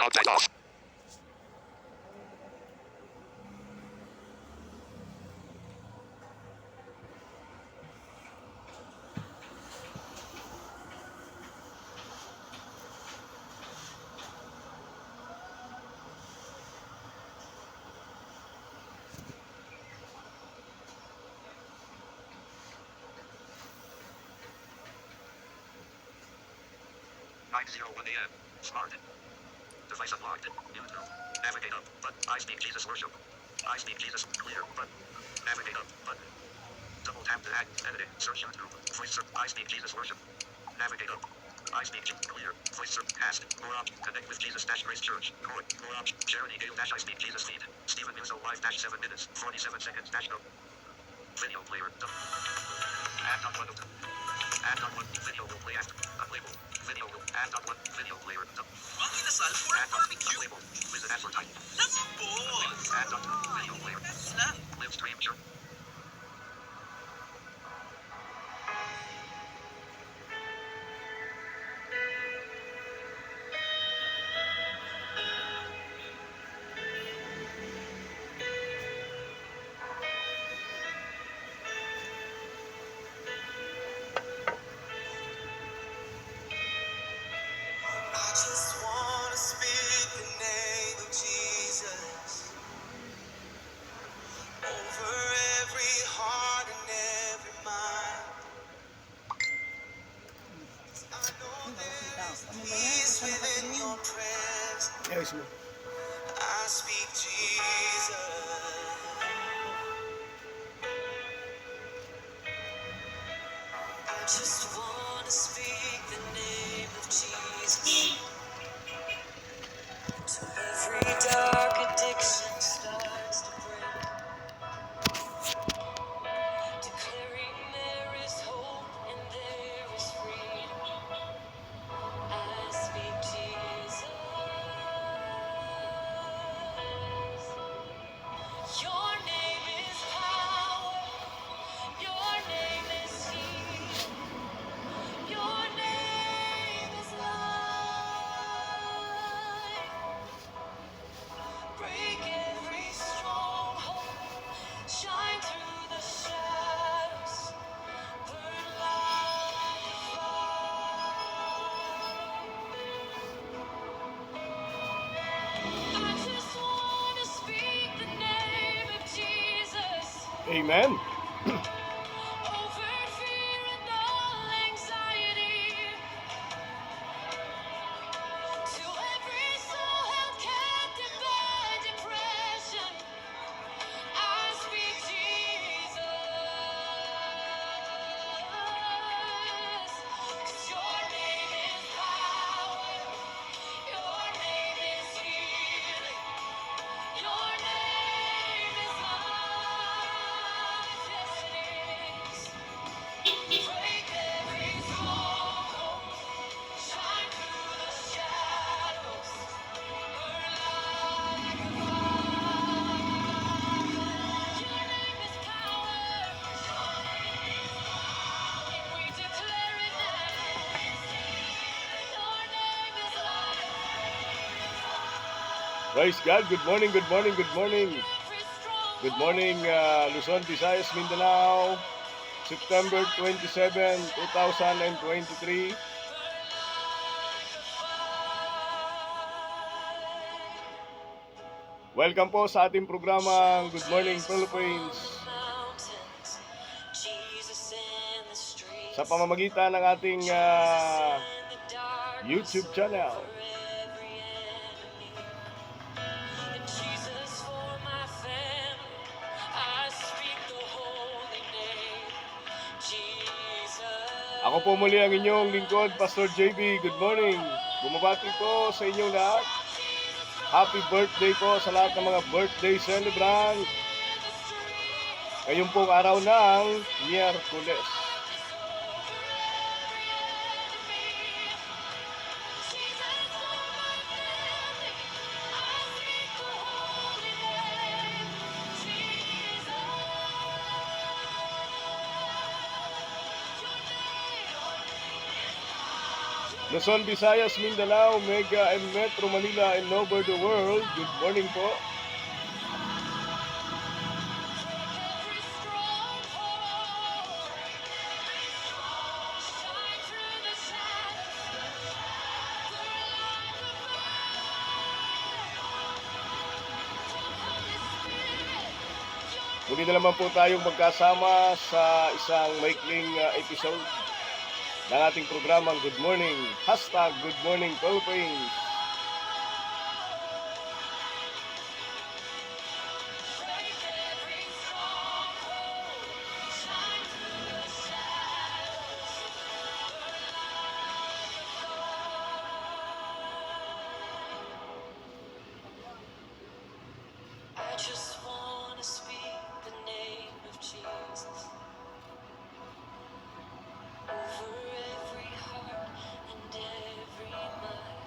Contact off. AM. Smart. Device unlocked. YouTube. Navigate up. Button. I speak Jesus worship. I speak Jesus. Clear. Button. Navigate up. Button. Double tap to add. Editing. Search YouTube. Voice search. I speak Jesus worship. Navigate up. I speak clear. Voice search. Cast. More options. Connect with Jesus dash Grace Church. More options. Charity Gale dash I speak Jesus feed. Stephen Muso live dash 7 minutes 47 seconds dash no. Video player. Add on one. Add on one. Video will play after. Unlabeled. Video will add on one. Video player. Ang inasal for a barbecue. Unlabeled. Visit advertising. Lambos! Add on video player. That's lang. Live stream church. I just wanna speak the name of Jesus over every heart and every mind. I know there is peace within your presence. Yes, sir. I speak Jesus. I just wanna speak the name of Jesus. Till every dark addiction starts to break, declaring there is hope and there is freedom. I speak Jesus. Your name is power. Your name is healing. Your name is life. Break every stronghold. Shine through the shadows. Burn like a fire. I just wanna speak the name of Jesus Amen. over fear and all anxiety. To every soul held captive by depression, I speak Jesus. 'Cause your name is power, your name is healing, your name is life. Yes, it is. Break every stronghold, shine through the shadows, burn like a fire. Your name is power, and we declare it now. Your name is life. Praise God. Good morning, good morning, good morning. Every stronghold, Good morning, Luzon, Visayas, Mindanao. September 27, 2023. Welcome po sa ating programang Good Morning Philippines sa pamamagitan ng ating YouTube channel. Ako po muli ang inyong lingkod, Pastor JB. Good morning. Bumabati po sa inyong lahat. Happy birthday po sa lahat ng mga birthday celebrant. Ngayon pong araw ng Miyerkules. Your Luzon, Visayas, Mindanao, Mega and Metro Manila and over the world. Good morning po. Muli na naman po tayong magkasama sa isang maikling episode ng ating programang Good Morning. Hashtag Good Morning Philippines. I just wanna speak the name of Jesus over every heart and every mind.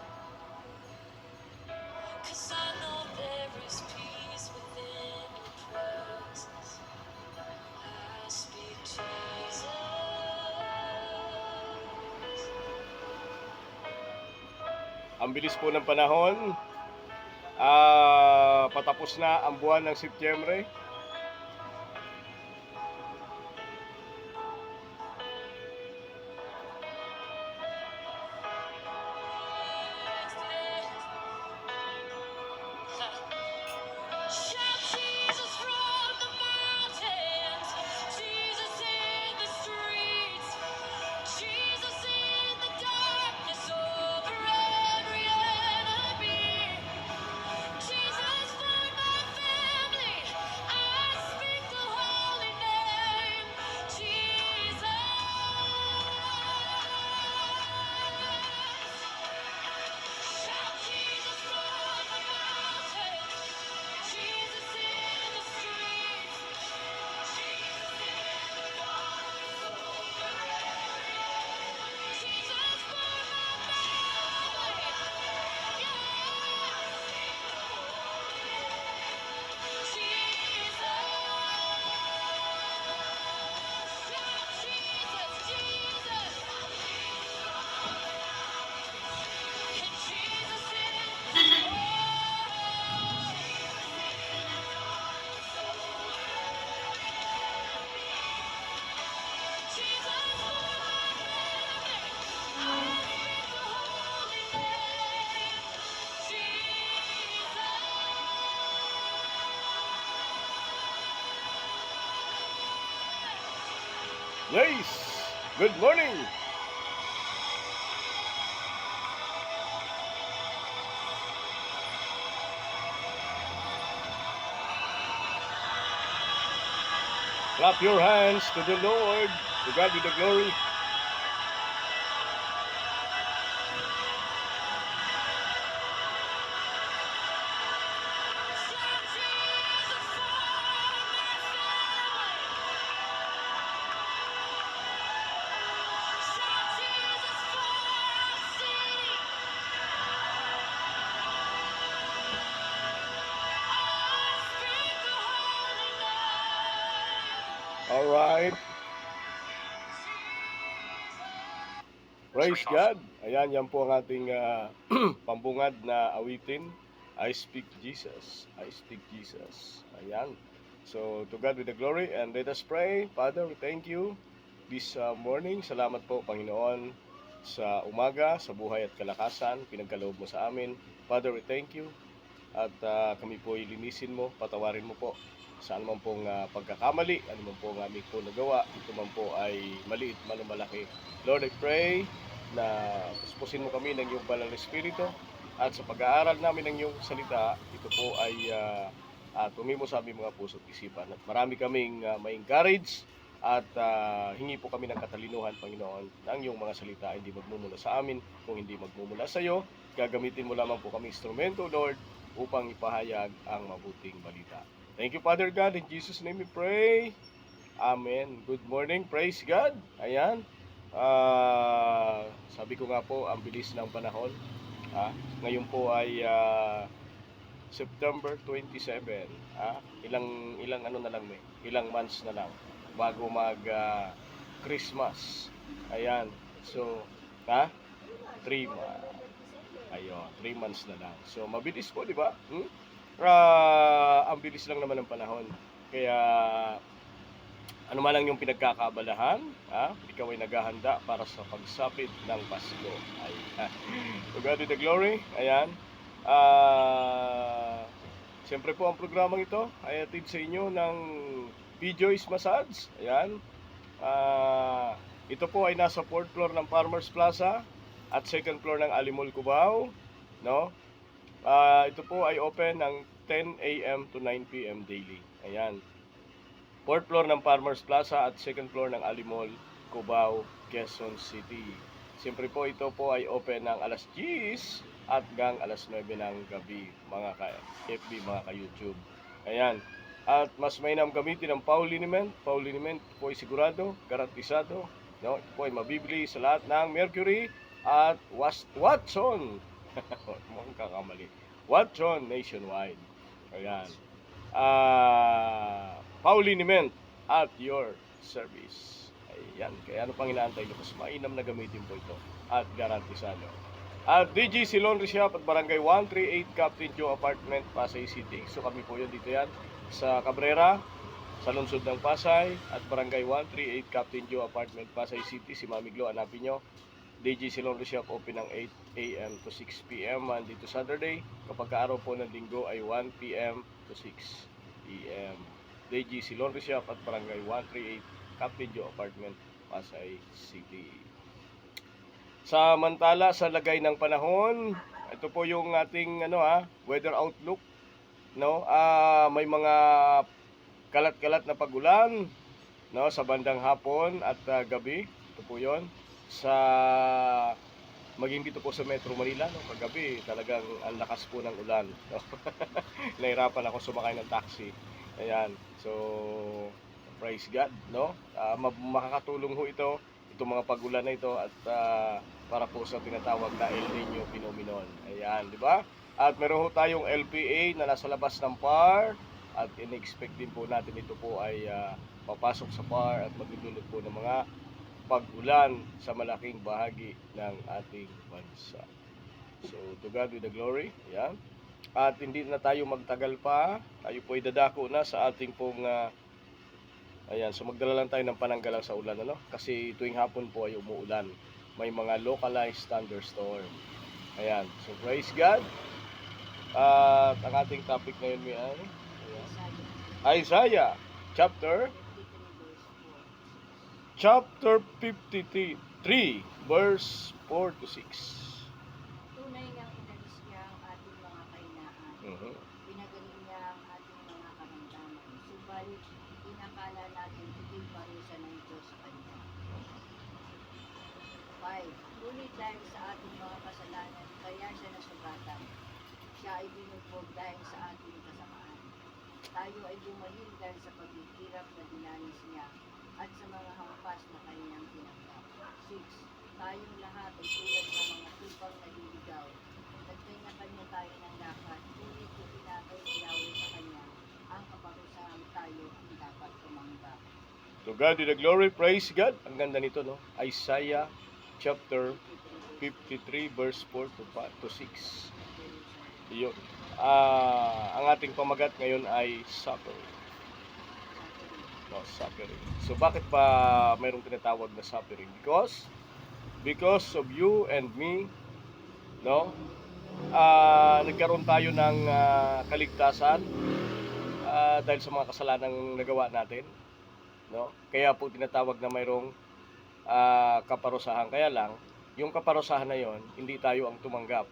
'Cause I know there is peace within your presence. I speak Jesus. Ang bilis po ng panahon. Patapos na ang buwan ng Setyembre. Shout Jesus from the mountains, Jesus in the streets, Jesus in the darkness over every enemy, Jesus for my family. I speak the holy name, Jesus. Shout Jesus from the mountains, Jesus in the streets, Jesus in the darkness over every enemy, Jesus for my family. Yes! Good morning! Clap your hands to the Lord. To God be the glory. Alright. Praise God. Ayan, yan po ang ating pambungad na awitin. I speak Jesus. I speak Jesus. Ayan. So, to God be the glory and let us pray. Father, we thank you this morning. Salamat po, Panginoon, sa umaga, sa buhay at kalakasan. Pinagkaloob mo sa amin. Father, we thank you. At kami po ilinisin mo, patawarin mo po sa anumang pong pagkakamali, anumang pong aming po nagawa, ito man po ay maliit man o malaki. Lord, I pray na puspusin mo kami ng iyong banal na Espiritu at sa pag-aaral namin ng iyong salita, ito po ay tumimo sa aming mga puso at isipan. At marami kaming ma-encourage at hingi po kami ng katalinuhan, Panginoon, ng iyong mga salita hindi magmumula sa amin, kung hindi magmumula sa iyo. Gagamitin mo lamang po kami instrumento, Lord, upang ipahayag ang mabuting balita. Thank you, Father God. In Jesus' name we pray. Amen. Good morning. Praise God. Ayan. Sabi ko nga po, ang bilis ng panahon. Ngayon po ay September 27. Ilang ano na lang ilang months na lang bago mag Christmas. Ayan. So, 3 months. Ayun, 3 months na lang. So, mabilis po, di ba? Ang bilis lang naman ng panahon. Kaya, ano man lang yung pinagkakaabalahan, ikaw ay naghahanda para sa pagsapit ng Pasko. Ayan. To God be the glory. Ayan. Siyempre po ang programang ito ay atid sa inyo ng P-Joy's Massage. Ayan. Ito po ay nasa 4th floor ng Farmers Plaza at 2nd floor ng Alimol, Cubao. No? Ito po ay open ng 10 a.m. to 9 p.m. daily. Ayan. 4th floor ng Farmers Plaza at 2nd floor ng Alimol, Cubao, Quezon City. Siyempre po ito po ay open ng alas 10 at hanggang alas 9 ng gabi, mga ka-FB, mga ka-YouTube. Ayan. At mas mainam gamitin ang foul liniment. Foul liniment po ay sigurado, garantisado. No? Ito po ay mabibili sa lahat ng Mercury at Watson. Mukhang kakamali. Watson nationwide. Ayan. Foul liniment at your service. Ayan. Kaya ano pang inaantay nyo? Mas mainam na gamitin po ito. At garantisado. At DGC Laundry Shop at Barangay 138 Captain Joe Apartment, Pasay City. So kami po yun dito yan sa Cabrera, sa lungsod ng Pasay. At Barangay 138 Captain Joe Apartment, Pasay City. Si Mami Glo, hanapin nyo. DGC Laundry Shop open ng 8 a.m. to 6 p.m. Monday to Saturday. Kapag araw po ng linggo ay 1 p.m. to 6 p.m. DGC Laundry Shop at Barangay 138 Captain Joe Apartment, Pasay City. Samantala sa lagay ng panahon, ito po yung ating weather outlook, no? May mga kalat-kalat na pagulan, no, sa bandang hapon at gabi. Ito po 'yon. Sa maging dito po sa Metro Manila, no, kagabi talagang ang lakas po ng ulan, no? Nahirapan ako sumakay ng taxi. Ayan. So, praise God, no? Makakatulong ho itong mga pagulan na ito at para po sa tinatawag na El Nino phenomenon. Ayan, di ba? At meron ho tayong LPA na nasa labas ng PAR at in-expect din po natin ito po ay papasok sa PAR at magdudulot po ng mga pag-ulan sa malaking bahagi ng ating bansa. So, to God be the glory. Ayan. At hindi na tayo magtagal pa. Tayo po ay dadako na sa ating pong ayan, so magdala lang tayo ng pananggalang sa ulan, ano? Kasi tuwing hapon po ay umuulan. May mga localized thunderstorm. Ayan, so praise God. At ang ating topic ngayon ay Isaiah chapter 53 verse 4 to 6. Tunay ngang inalis niya ang ating mga kahinaan. Pinagaling niya ang ating mga karamdaman. Subalit, inakala natin ito'y parusa ng Diyos sa Kanya. 5. Ngunit dahil sa ating mga kasalanan, kaya siya nasugatan. Siya ay binugbog dahil sa ating kasamaan. Tayo ay bumahil dahil sa paghihirap na dinanas niya at sa mga hampas na kanyang tinanggap. 6. Tayong lahat ay tulad ng mga tupang naliligaw. Nagkanya-kanya tayo ng lakad, ngunit itinakay ni Yahweh sa kanya ang kaparusahan tayo ang dapat tumanggap. To God be the glory, praise God. Ang ganda nito, no? Isaiah chapter 53 verse 4 to 6. Yun. Ang ating pamagat ngayon ay suffering. No, suffering. So bakit pa mayroong tinatawag na suffering? Because of you and me, no? Nagkaroon tayo ng kaligtasan dahil sa mga kasalanang nagawa natin, no? Kaya po tinatawag na mayroong kaparusahan. Kaya lang, yung kaparusahan na yon, hindi tayo ang tumanggap.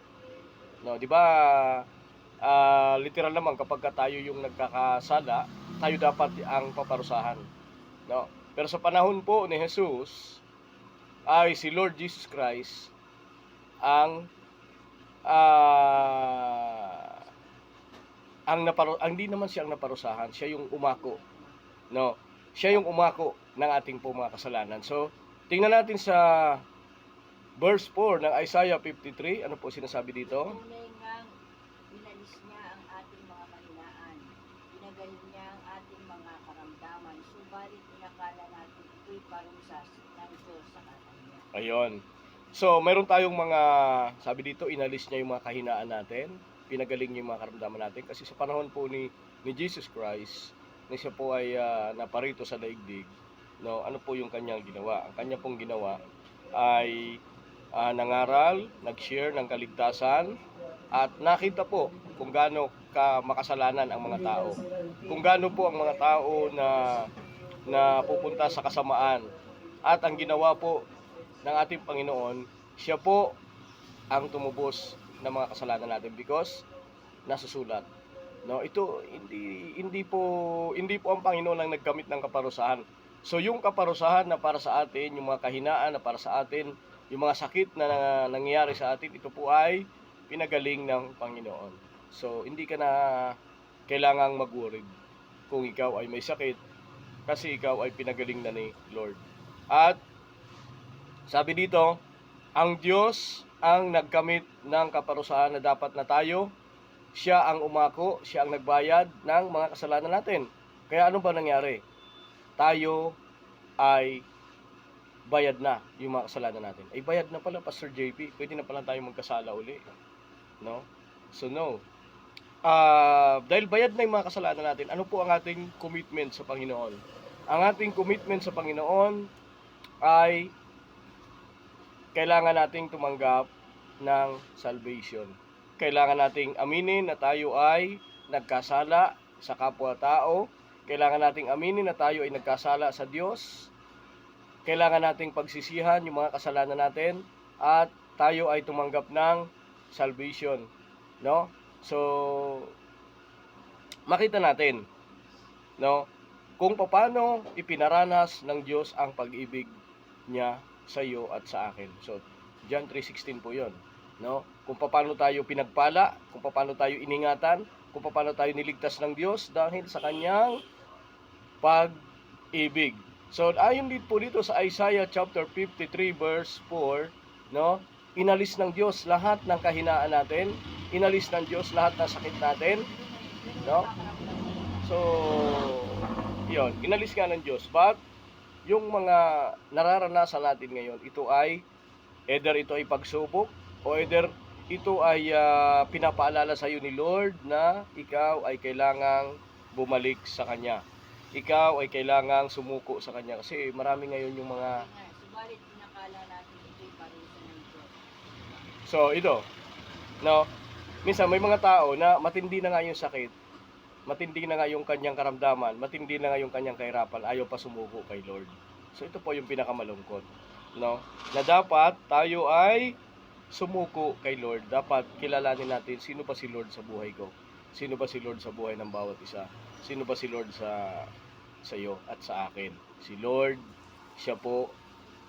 No, 'di ba? Literal naman kapag tayo yung nagkakasala, tayo dapat ang paparusahan, no? Pero sa panahon po ni Jesus ay si Lord Jesus Christ ang hindi naman siya ang naparusahan, siya yung umako, no? Siya yung umako ng ating po mga kasalanan. So, tingnan natin sa verse 4 ng Isaiah 53, ano po sinasabi dito? Tunay ngang inalis niya ang ating mga kahinaan. Pinagaling niya ang ating mga karamdaman. Subalit inakala natin ito'y parusa ng Diyos sa kanya. Ayun. So, mayroon tayong mga, sabi dito, inalis niya yung mga kahinaan natin, pinagaling niya yung mga karamdaman natin, kasi sa panahon po ni Jesus Christ, na siya po ay naparito sa daigdig, no, ano po yung kanyang ginawa? Ang kanya pong ginawa ay nangaral, nag-share ng kaligtasan, at nakita po kung gaano ka makasalanan ang mga tao. Kung gaano po ang mga tao na pupunta sa kasamaan. At ang ginawa po ng ating Panginoon, siya po ang tumubos ng mga kasalanan natin because nasusulat. No, ito hindi po ang Panginoon ang nagkamit ng kaparusahan. So yung kaparusahan na para sa atin, yung mga kahinaan na para sa atin, yung mga sakit na nangyayari sa atin, ito po ay pinagaling ng Panginoon. So hindi ka na kailangang mag-worry kung ikaw ay may sakit kasi ikaw ay pinagaling na ni Lord. At sabi dito, ang Diyos ang nagkamit ng kaparusahan na dapat na tayo. Siya ang umako, siya ang nagbayad ng mga kasalanan natin. Kaya ano ba nangyari? Tayo ay bayad na yung mga kasalanan natin. Ay bayad na pala, Pastor JP. Pwede na pala tayo magkasala uli. No? So no. Dahil bayad na yung mga kasalanan natin, ano po ang ating commitment sa Panginoon? Ang ating commitment sa Panginoon ay kailangan nating tumanggap ng salvation. Kailangan nating aminin na tayo ay nagkasala sa kapwa-tao. Kailangan nating aminin na tayo ay nagkasala sa Diyos. Kailangan nating pagsisihan yung mga kasalanan natin at tayo ay tumanggap ng salvation, no? So makita natin, no, kung paano ipinaranas ng Diyos ang pag-ibig niya sa iyo at sa akin. So John 3:16 po 'yon, no? Kung paano tayo pinagpala, kung paano tayo iningatan, kung paano tayo niligtas ng Diyos dahil sa kanyang pag-ibig. So ayon din po dito sa Isaiah chapter 53 verse 4, no? Inalis ng Diyos lahat ng kahinaan natin, inalis ng Diyos lahat ng sakit natin, no? So, 'yon, inalis nga ng Diyos. But yung mga nararanasan natin ngayon, ito ay pagsubok o ito ay pinapaalala sa iyo ni Lord na ikaw ay kailangang bumalik sa Kanya. Ikaw ay kailangang sumuko sa Kanya kasi marami ngayon yung mga Subalit pinakala natin ito'y parusa ng Diyos. so ito, no? Minsan may mga tao na matindi na nga yung sakit, matindi na nga yung kanyang karamdaman, matindi na nga yung kanyang kahirapan, ayaw pa sumuko kay Lord. So ito po yung pinakamalungkot, no? Na dapat tayo ay sumuko kay Lord. Dapat kilalanin natin sino ba si Lord sa buhay ko. Sino ba si Lord sa buhay ng bawat isa? Sino ba si Lord sa iyo at sa akin? Si Lord, siya po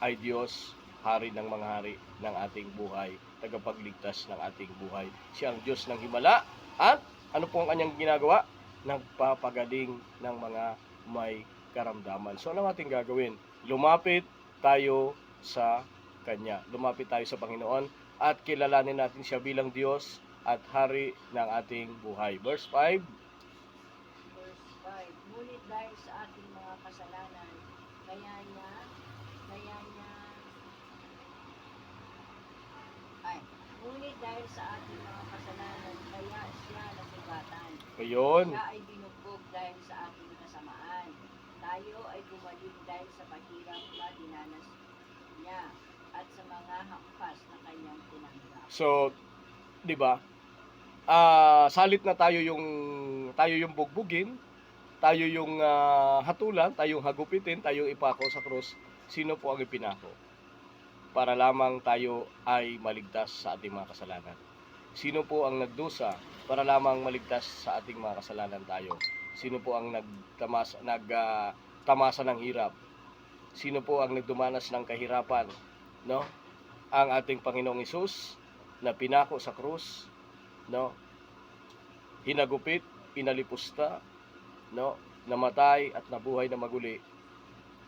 ay Diyos, hari ng mga hari ng ating buhay, tagapagligtas ng ating buhay. Siya ang Diyos ng himala at ano po ang kanyang ginagawa? Nagpapagaling ng mga may karamdaman. So ano ating gagawin? Lumapit tayo sa Kanya. Lumapit tayo sa Panginoon at kilalanin natin siya bilang Diyos at hari ng ating buhay. Verse 5. Verse 5, ngunit dahil sa ating mga kasalanan, ngunit dahil sa ating mga kasalanan, kaya siya nasugatan. Ayun. Siya ay binugbog dahil sa ating kasamaan. Tayo ay gumaling dahil sa pahirap na dinanas niya at sa mga hampas na kanyang tinanggap. So, 'di ba? Salit na tayo yung bugbugin, tayo yung hatulan, tayo yung hagupitin, tayo yung ipako sa krus. Sino po ang ipinako? Para lamang tayo ay maligtas sa ating mga kasalanan. Sino po ang nagdusa para lamang maligtas sa ating mga kasalanan tayo? Sino po ang nagtamasa ng hirap? Sino po ang nagdumanas ng kahirapan, no? Ang ating Panginoong Hesus na pinako sa krus, no? Hinagupit, pinalipusta, no? Namatay at nabuhay na maguli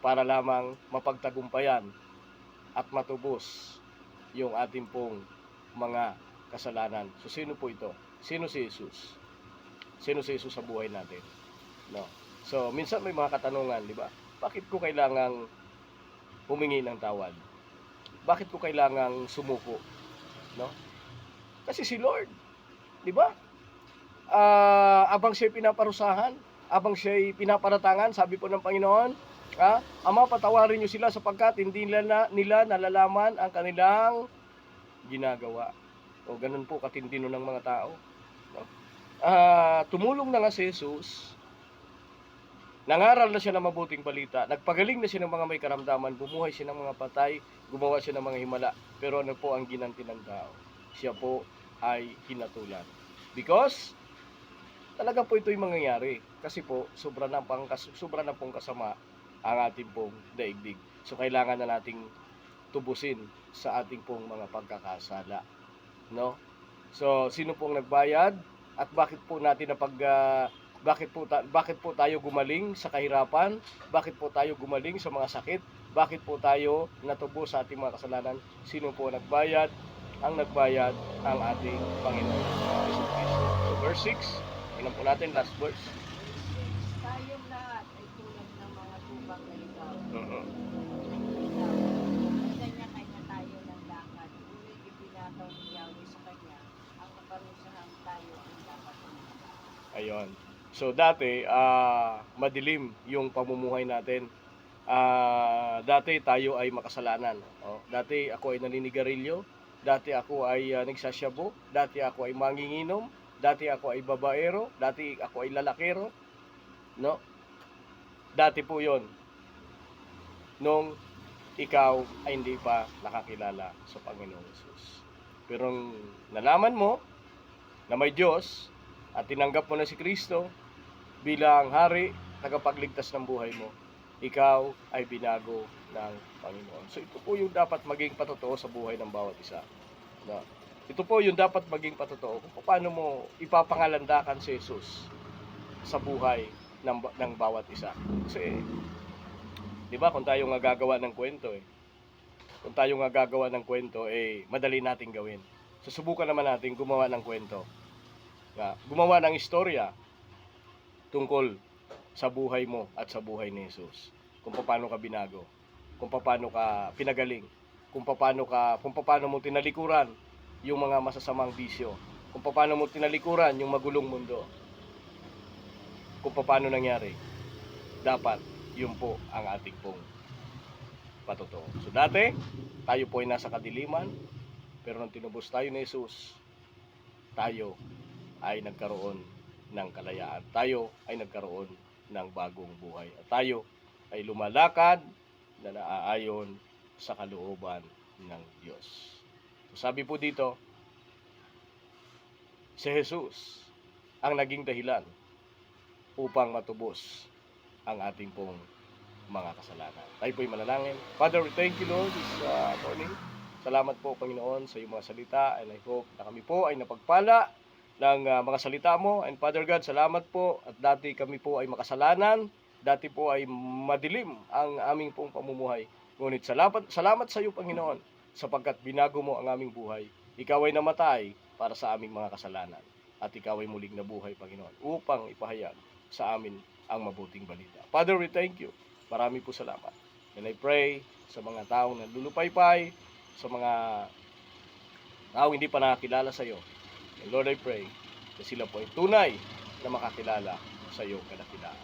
para lamang mapagtagumpayan at matubos yung ating pong mga kasalanan. So sino po ito? Sino si Jesus? Sino si Jesus sa buhay natin? No. So minsan may mga katanungan, di ba? Bakit ko kailangang humingi ng tawad? bakit ko kailangang sumuko? No? Kasi si Lord, di ba? Abang siya'y pinaparusahan, abang siya'y pinaparatangan, sabi po ng Panginoon, Ama, patawarin niyo sila sapagkat hindi nila nalalaman ang kanilang ginagawa. O ganun po katindino ng mga tao. No? Tumulong na nga si Jesus, nangaral na siya ng mabuting balita, nagpagaling na siya ng mga may karamdaman, bumuhay siya ng mga patay, gumawa siya ng mga himala. Pero ano po ang ginanti ng tao? Siya po ay hinatulan. Because talaga po ito'y mangyayari. Kasi po, sobra na pong kasama ang ating pong daigdig. So, kailangan na nating tubusin sa ating pong mga pagkakasala. No? So, sino pong nagbayad? At bakit po natin bakit po tayo gumaling sa kahirapan? Bakit po tayo gumaling sa mga sakit? Bakit po tayo natubo sa ating mga kasalanan? Sino po nagbayad? Ang nagbayad ang ating Panginoon Jesus Cristo. So, verse 6, ilan po natin, last verse. Tayong lahat ay tulad ng mga tubang na ikaw. Uh-huh. Kanya-kanya tayo ng lakad. Ngunit ipinataw ni Yahweh sa kanya ang kaparusahan tayo ang dapat umaga. Ayun. So dati, madilim yung pamumuhay natin. Dati tayo ay makasalanan. Dati ako ay naninigarilyo. Dati ako ay nagsasyabo. Dati ako ay manginginom. Dati ako ay babaero. Dati ako ay lalakero. No? Dati po yon. Nung ikaw ay hindi pa nakakilala sa Panginoong Jesus. Pero nalaman mo na may Diyos at tinanggap mo na si Kristo bilang hari, tagapagligtas ng buhay mo, ikaw ay binago ng Panginoon. So ito po yung dapat maging patotoo sa buhay ng bawat isa. No? Ito po yung dapat maging patotoo kung paano mo ipapangalandakan si Jesus sa buhay ng bawat isa. Kasi, di ba, kung tayo nga gagawa ng kwento, kung tayo nga gagawa ng kwento, madali nating gawin. So, subukan naman natin gumawa ng kwento. Gumawa ng istorya tungkol sa buhay mo at sa buhay ni Jesus. Kung paano ka binago, kung paano ka pinagaling, kung paano mo tinalikuran yung mga masasamang bisyo, kung paano mo tinalikuran yung magulong mundo, kung paano nangyari. Dapat yun po ang ating pong patotoo. So dati, tayo po ay nasa kadiliman, pero nung tinubos tayo ni Jesus, tayo ay nagkaroon ng kalayaan. Tayo ay nagkaroon ng bagong buhay. At tayo ay lumalakad na naaayon sa kalooban ng Diyos. So, sabi po dito, si Jesus ang naging dahilan upang matubos ang ating pong mga kasalanan. Tayo po'y manalangin. Father, we thank you, Lord, this morning. Salamat po, Panginoon, sa iyong mga salita, and I hope na kami po ay napagpala ng mga salita mo. And Father God, salamat po at dati kami po ay makasalanan, dati po ay madilim ang aming pong pamumuhay. Ngunit salamat sa iyo, Panginoon, sapagkat binago mo ang aming buhay. Ikaw ay namatay para sa aming mga kasalanan at ikaw ay muling nabuhay, Panginoon, upang ipahayag sa amin ang mabuting balita. Father, we thank you. Marami po salamat. And I pray sa mga taong nalulupaypay, sa mga taong hindi pa nakakilala sa iyo. And Lord, I pray na sila po ay tunay na makakilala sa iyong kadakilaan.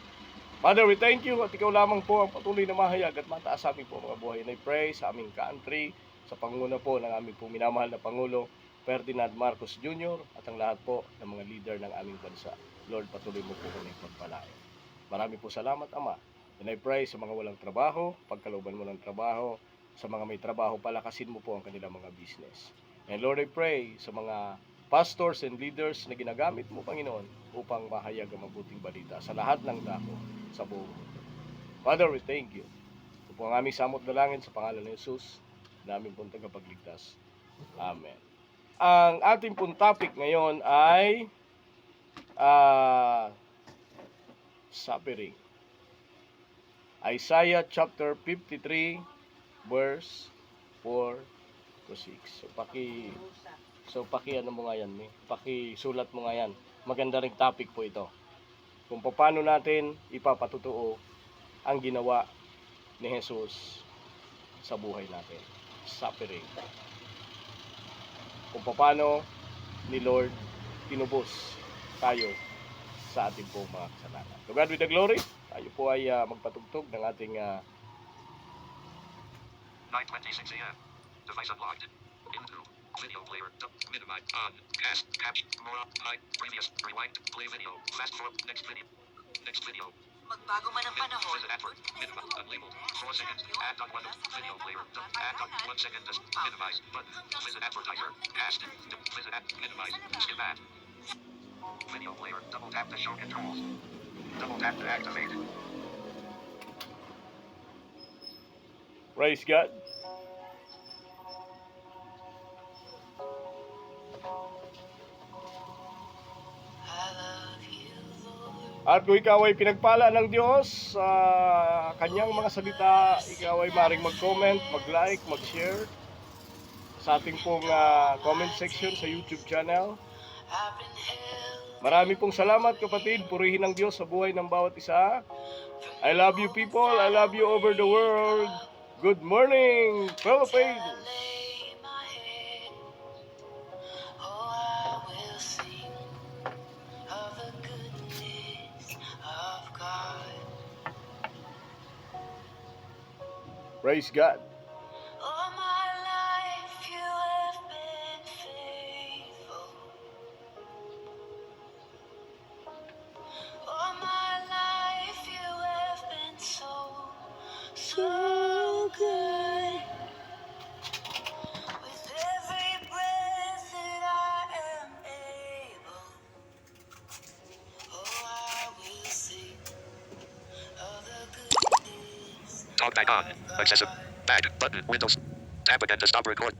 Father, we thank you at ikaw lamang po ang patuloy na mahayag at mataas sa aming po mga buhay. And I pray sa aming country, sa panguna po ng aming po minamahal na Pangulo, Ferdinand Marcos Jr. at ang lahat po ng mga leader ng aming bansa. Lord, patuloy mo po kami pagpalain. Marami po salamat, Ama. And I pray sa mga walang trabaho, pagkalooban mo ng trabaho, sa mga may trabaho, palakasin mo po ang kanilang mga business. And Lord, I pray sa mga pastors and leaders na ginagamit mo, Panginoon, upang mahayag ang mabuting balita sa lahat ng dako sa buong mundo. Father, we thank you. Ito po ang aming samot dalangin sa pangalan ng Jesus, na aming pong tagapagligtas. Amen. Ang ating pong topic ngayon ay suffering. Isaiah chapter 53 verse 4 to 6. So ano mo nga yan, pakisulat mo nga yan. Maganda ring topic po ito. Kung paano natin ipapatutuo ang ginawa ni Jesus sa buhay natin. suffering. Kung paano ni Lord tinubos tayo sa ating pong mga kasalanan. To God with the glory. Tayo po ay magpatugtog ng ating 9:26 a.m. Device unlocked. Into video player. Minimize on. Cast. Caption. More. Hide. Previous. Rewind. Play video. Fast forward. Next video. Next video. Magbago man ang panahon. Visit advert. Minimize. Unlabeled. 4 seconds. Add on 1 video player. Add on 1 second. Minimize. Button. Visit advertiser. Cast. Visit ad. Minimize. Skip ad. Video player. Double tap to show controls. Double tap to activate. Praise God. At kung ikaw ay pinagpala ng Diyos sa kanyang mga salita, ikaw ay maring mag-comment, mag-like, mag-share sa ating pong comment section sa YouTube channel. Marami pong salamat kapatid, purihin ang Diyos sa buhay ng bawat isa. I love you people, I love you over the world. Good morning, Philippines! Praise God. All my life you have been faithful. All my life you have been so good. With every breath that I am able, oh, I will sing of the goodness. Talk back on. Excessive. Back. Button. Windows. Tap again to stop recording.